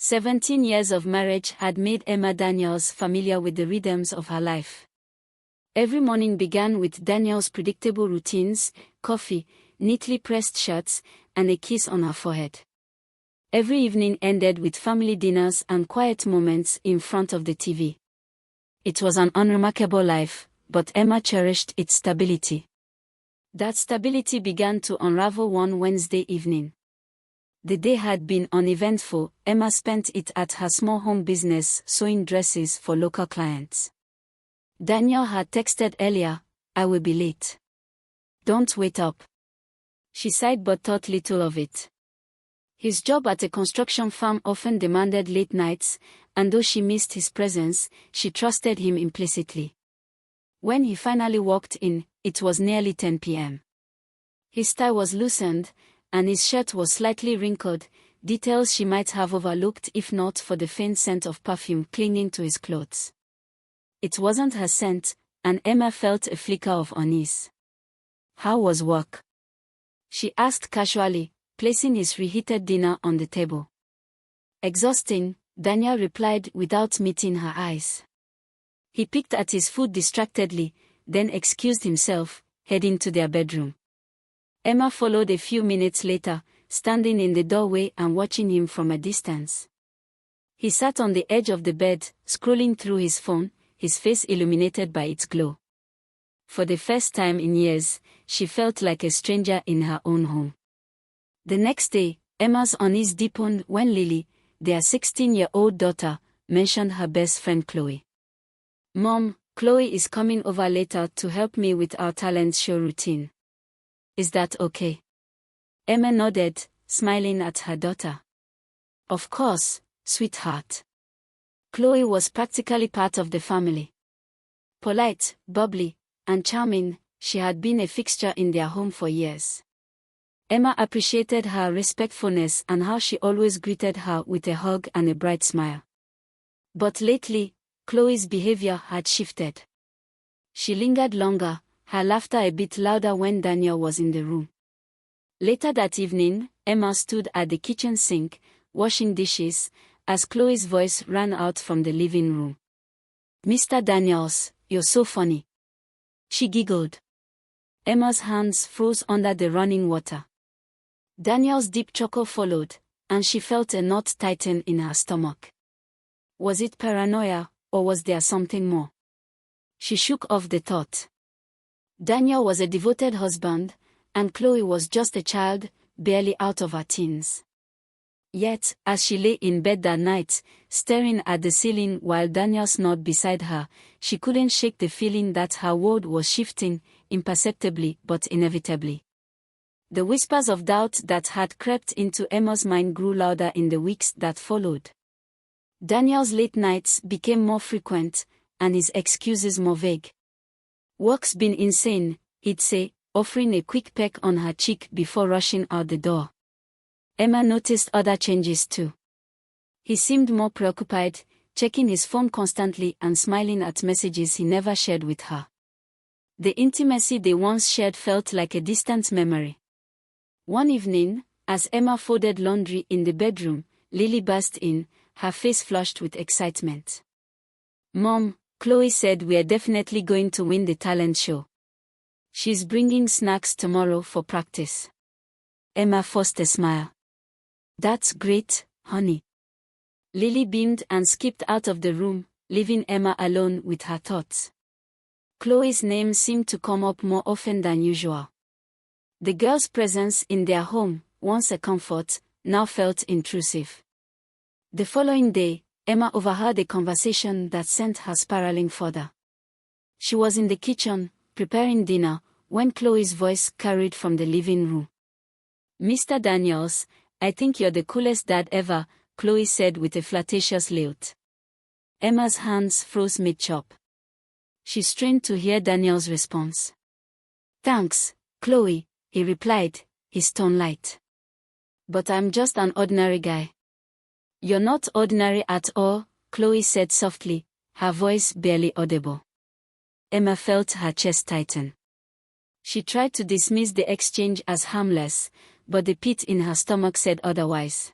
17 years of marriage had made Emma Daniels familiar with the rhythms of her life. Every morning began with Daniels' predictable routines: coffee, neatly pressed shirts, and a kiss on her forehead. Every evening ended with family dinners and quiet moments in front of the TV. It was an unremarkable life, but Emma cherished its stability. That stability began to unravel one Wednesday evening. The day had been uneventful. Emma spent it at her small home business sewing dresses for local clients. Daniel had texted earlier, "I will be late. Don't wait up." She sighed but thought little of it. His job at a construction firm often demanded late nights, and though she missed his presence, she trusted him implicitly. When he finally walked in, it was nearly 10 p.m. His tie was loosened, and his shirt was slightly wrinkled, details she might have overlooked if not for the faint scent of perfume clinging to his clothes. It wasn't her scent, and Emma felt a flicker of unease. "How was work?" she asked casually, placing his reheated dinner on the table. "Exhausting," Daniel replied without meeting her eyes. He picked at his food distractedly, then excused himself, heading to their bedroom. Emma followed a few minutes later, standing in the doorway and watching him from a distance. He sat on the edge of the bed, scrolling through his phone, his face illuminated by its glow. For the first time in years, she felt like a stranger in her own home. The next day, Emma's unease deepened when Lily, their 16-year-old daughter, mentioned her best friend Chloe. "Mom, Chloe is coming over later to help me with our talent show routine. Is that okay?" Emma nodded, smiling at her daughter. "Of course, sweetheart." Chloe was practically part of the family. Polite, bubbly, and charming, she had been a fixture in their home for years. Emma appreciated her respectfulness and how she always greeted her with a hug and a bright smile. But lately, Chloe's behavior had shifted. She lingered longer, her laughter a bit louder when Daniel was in the room. Later that evening, Emma stood at the kitchen sink, washing dishes, as Chloe's voice rang out from the living room. "Mr. Daniels, you're so funny." She giggled. Emma's hands froze under the running water. Daniel's deep chuckle followed, and she felt a knot tighten in her stomach. Was it paranoia, or was there something more? She shook off the thought. Daniel was a devoted husband, and Chloe was just a child, barely out of her teens. Yet, as she lay in bed that night, staring at the ceiling while Daniel snored beside her, she couldn't shake the feeling that her world was shifting, imperceptibly but inevitably. The whispers of doubt that had crept into Emma's mind grew louder in the weeks that followed. Daniel's late nights became more frequent, and his excuses more vague. "Work's been insane," he'd say, offering a quick peck on her cheek before rushing out the door. Emma noticed other changes too. He seemed more preoccupied, checking his phone constantly and smiling at messages he never shared with her. The intimacy they once shared felt like a distant memory. One evening, as Emma folded laundry in the bedroom, Lily burst in, her face flushed with excitement. "Mom, Chloe said we're definitely going to win the talent show. She's bringing snacks tomorrow for practice." Emma forced a smile. "That's great, honey." Lily beamed and skipped out of the room, leaving Emma alone with her thoughts. Chloe's name seemed to come up more often than usual. The girl's presence in their home, once a comfort, now felt intrusive. The following day, Emma overheard a conversation that sent her spiraling further. She was in the kitchen, preparing dinner, when Chloe's voice carried from the living room. "Mr. Daniels, I think you're the coolest dad ever," Chloe said with a flirtatious lilt. Emma's hands froze mid-chop. She strained to hear Daniel's response. "Thanks, Chloe," he replied, his tone light. "But I'm just an ordinary guy." "You're not ordinary at all," Chloe said softly, her voice barely audible. Emma felt her chest tighten. She tried to dismiss the exchange as harmless, but the pit in her stomach said otherwise.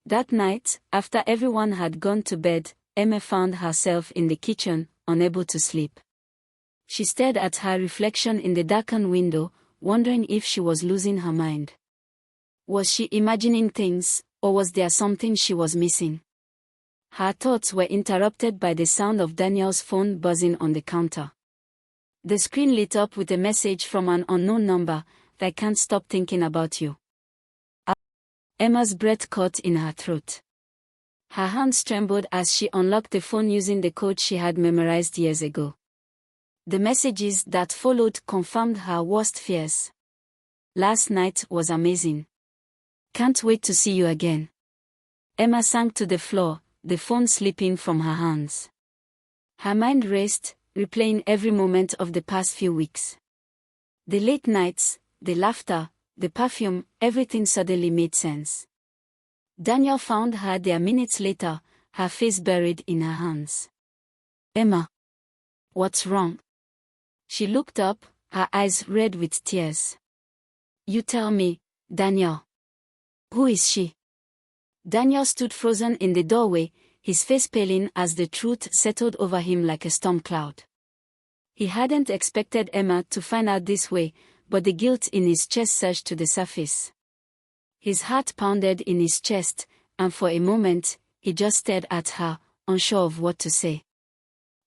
That night, after everyone had gone to bed, Emma found herself in the kitchen, unable to sleep. She stared at her reflection in the darkened window, wondering if she was losing her mind. Was she imagining things, or was there something she was missing? Her thoughts were interrupted by the sound of Daniel's phone buzzing on the counter. The screen lit up with a message from an unknown number: "I can't stop thinking about you." Emma's breath caught in her throat. Her hands trembled as she unlocked the phone using the code she had memorized years ago. The messages that followed confirmed her worst fears. "Last night was amazing. Can't wait to see you again." Emma sank to the floor, the phone slipping from her hands. Her mind raced, replaying every moment of the past few weeks. The late nights, the laughter, the perfume, everything suddenly made sense. Daniel found her there minutes later, her face buried in her hands. "Emma. What's wrong?" She looked up, her eyes red with tears. "You tell me, Daniel. Who is she?" Daniel stood frozen in the doorway, his face paling as the truth settled over him like a storm cloud. He hadn't expected Emma to find out this way, but the guilt in his chest surged to the surface. His heart pounded in his chest, and for a moment, he just stared at her, unsure of what to say.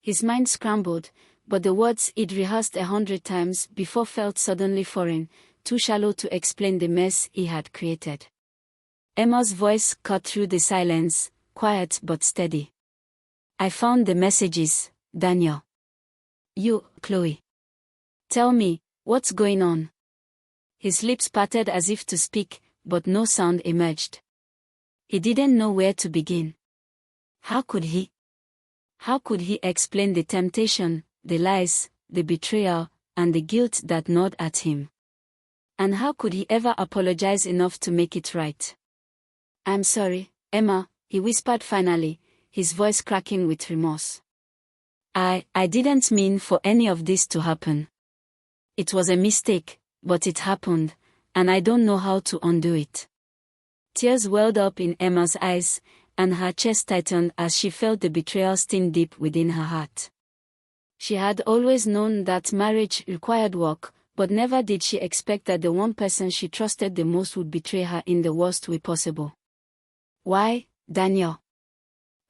His mind scrambled, but the words he'd rehearsed 100 times before felt suddenly foreign, too shallow to explain the mess he had created. Emma's voice cut through the silence, quiet but steady. "I found the messages, Daniel. You, Chloe. Tell me, what's going on?" His lips parted as if to speak, but no sound emerged. He didn't know where to begin. How could he? How could he explain the temptation, the lies, the betrayal, and the guilt that gnawed at him? And how could he ever apologize enough to make it right? "I'm sorry, Emma," he whispered finally, his voice cracking with remorse. I didn't mean for any of this to happen. It was a mistake, but it happened, and I don't know how to undo it." Tears welled up in Emma's eyes, and her chest tightened as she felt the betrayal sting deep within her heart. She had always known that marriage required work, but never did she expect that the one person she trusted the most would betray her in the worst way possible. "Why, Daniel?"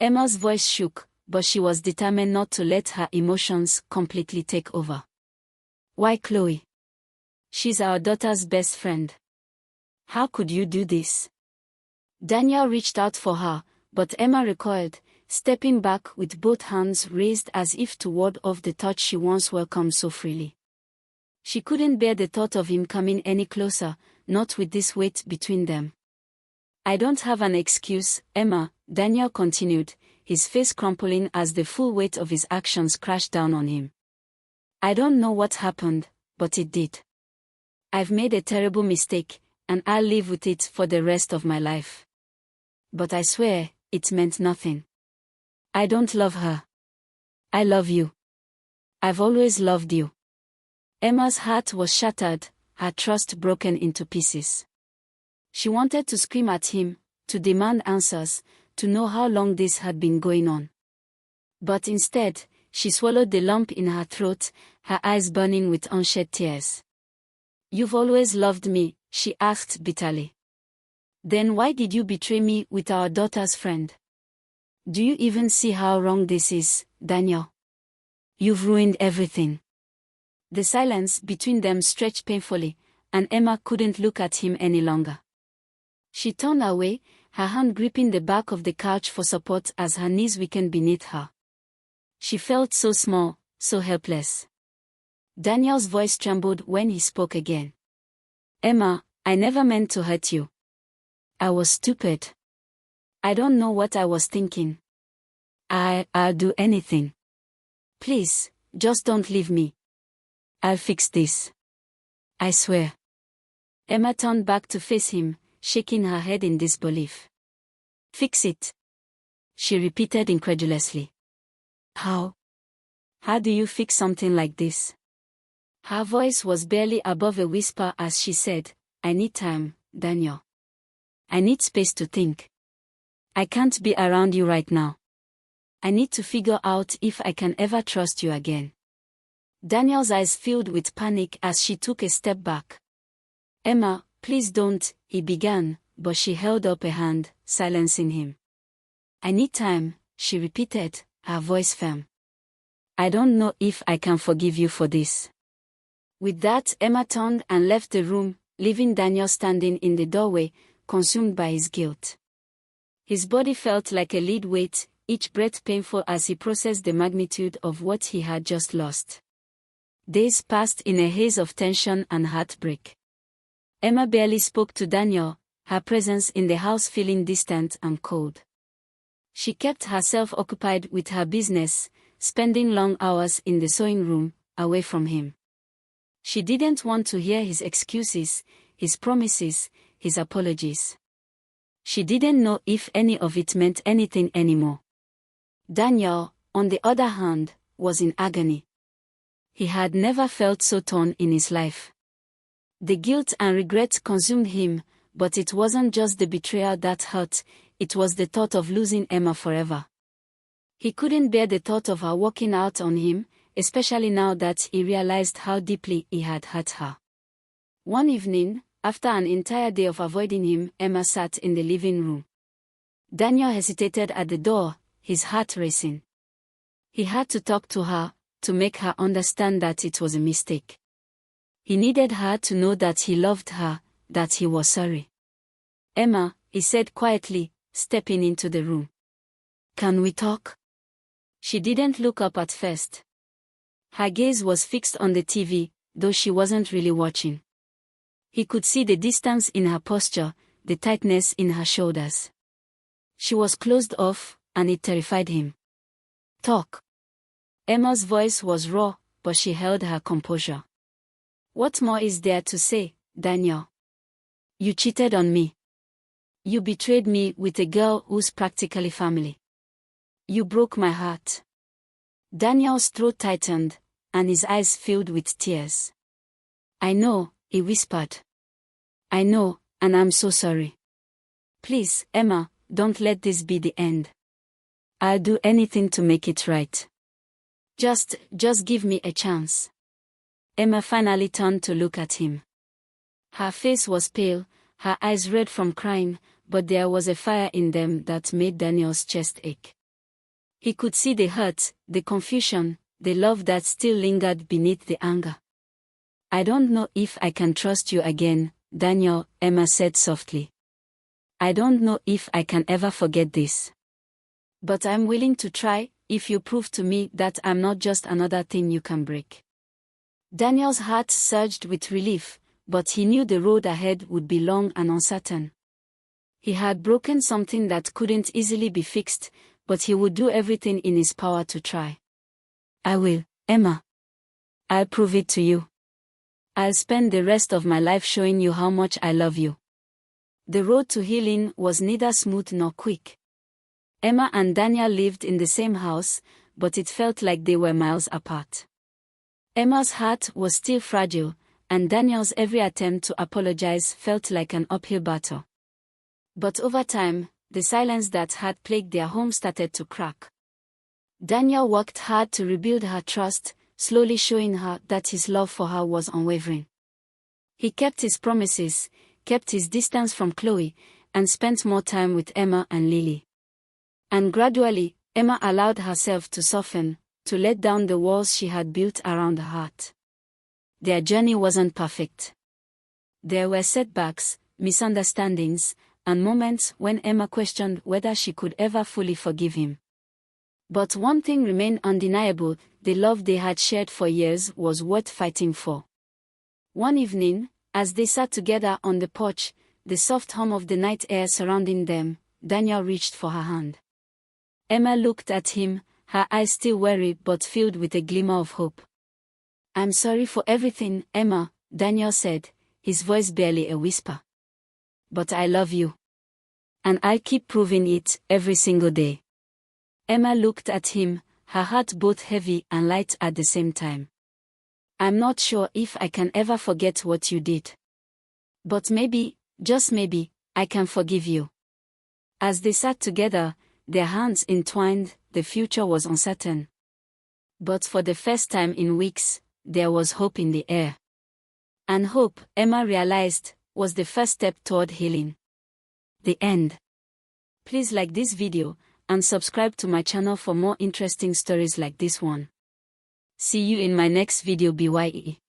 Emma's voice shook, but she was determined not to let her emotions completely take over. "Why Chloe? She's our daughter's best friend. How could you do this?" Daniel reached out for her, but Emma recoiled, stepping back with both hands raised as if to ward off the touch she once welcomed so freely. She couldn't bear the thought of him coming any closer, not with this weight between them. "I don't have an excuse, Emma," Daniel continued, his face crumpling as the full weight of his actions crashed down on him. "I don't know what happened, but it did. I've made a terrible mistake, and I'll live with it for the rest of my life. But I swear, it meant nothing. I don't love her. I love you. I've always loved you." Emma's heart was shattered, her trust broken into pieces. She wanted to scream at him, to demand answers, to know how long this had been going on. But instead, she swallowed the lump in her throat, her eyes burning with unshed tears. "You've always loved me," she asked bitterly. "Then why did you betray me with our daughter's friend? Do you even see how wrong this is, Daniel? You've ruined everything." The silence between them stretched painfully, and Emma couldn't look at him any longer. She turned away, her hand gripping the back of the couch for support as her knees weakened beneath her. She felt so small, so helpless. Daniel's voice trembled when he spoke again. "Emma, I never meant to hurt you. I was stupid. I don't know what I was thinking. I'll do anything. Please, just don't leave me. I'll fix this. I swear." Emma turned back to face him, shaking her head in disbelief. "Fix it?" she repeated incredulously. How? How do you fix something like this?" Her voice was barely above a whisper as she said, "I need time, Daniel. I need space to think." I can't be around you right now. I need to figure out if I can ever trust you again. Daniel's eyes filled with panic as she took a step back. Emma, please don't, he began, but she held up a hand, silencing him. I need time, she repeated, her voice firm. I don't know if I can forgive you for this. With that, Emma turned and left the room, leaving Daniel standing in the doorway, consumed by his guilt. His body felt like a lead weight, each breath painful as he processed the magnitude of what he had just lost. Days passed in a haze of tension and heartbreak. Emma barely spoke to Daniel, her presence in the house feeling distant and cold. She kept herself occupied with her business, spending long hours in the sewing room, away from him. She didn't want to hear his excuses, his promises, his apologies. She didn't know if any of it meant anything anymore. Daniel, on the other hand, was in agony. He had never felt so torn in his life. The guilt and regret consumed him, but it wasn't just the betrayal that hurt, it was the thought of losing Emma forever. He couldn't bear the thought of her walking out on him, especially now that he realized how deeply he had hurt her. One evening, after an entire day of avoiding him, Emma sat in the living room. Daniel hesitated at the door, his heart racing. He had to talk to her, to make her understand that it was a mistake. He needed her to know that he loved her, that he was sorry. Emma, he said quietly, stepping into the room. Can we talk? She didn't look up at first. Her gaze was fixed on the TV, though she wasn't really watching. He could see the distance in her posture, the tightness in her shoulders. She was closed off, and it terrified him. Talk. Emma's voice was raw, but she held her composure. What more is there to say, Daniel? You cheated on me. You betrayed me with a girl who's practically family. You broke my heart. Daniel's throat tightened, and his eyes filled with tears. I know, he whispered. I know, and I'm so sorry. Please, Emma, don't let this be the end. I'll do anything to make it right. Just give me a chance. Emma finally turned to look at him. Her face was pale, her eyes red from crying, but there was a fire in them that made Daniel's chest ache. He could see the hurt, the confusion, the love that still lingered beneath the anger. I don't know if I can trust you again, Daniel, Emma said softly. I don't know if I can ever forget this. But I'm willing to try, if you prove to me that I'm not just another thing you can break. Daniel's heart surged with relief, but he knew the road ahead would be long and uncertain. He had broken something that couldn't easily be fixed, but he would do everything in his power to try. I will, Emma. I'll prove it to you. I'll spend the rest of my life showing you how much I love you. The road to healing was neither smooth nor quick. Emma and Daniel lived in the same house, but it felt like they were miles apart. Emma's heart was still fragile, and Daniel's every attempt to apologize felt like an uphill battle. But over time, the silence that had plagued their home started to crack. Daniel worked hard to rebuild her trust, slowly showing her that his love for her was unwavering. He kept his promises, kept his distance from Chloe, and spent more time with Emma and Lily. And gradually, Emma allowed herself to soften, to let down the walls she had built around her heart. Their journey wasn't perfect. There were setbacks, misunderstandings, and moments when Emma questioned whether she could ever fully forgive him. But one thing remained undeniable: the love they had shared for years was worth fighting for. One evening, as they sat together on the porch, the soft hum of the night air surrounding them, Daniel reached for her hand. Emma looked at him, her eyes still weary but filled with a glimmer of hope. I'm sorry for everything, Emma, Daniel said, his voice barely a whisper. But I love you. And I'll keep proving it, every single day. Emma looked at him, her heart both heavy and light at the same time. I'm not sure if I can ever forget what you did. But maybe, just maybe, I can forgive you. As they sat together, their hands entwined, the future was uncertain. But for the first time in weeks, there was hope in the air. And hope, Emma realized, was the first step toward healing. The end. Please like this video, and subscribe to my channel for more interesting stories like this one. See you in my next video. Bye.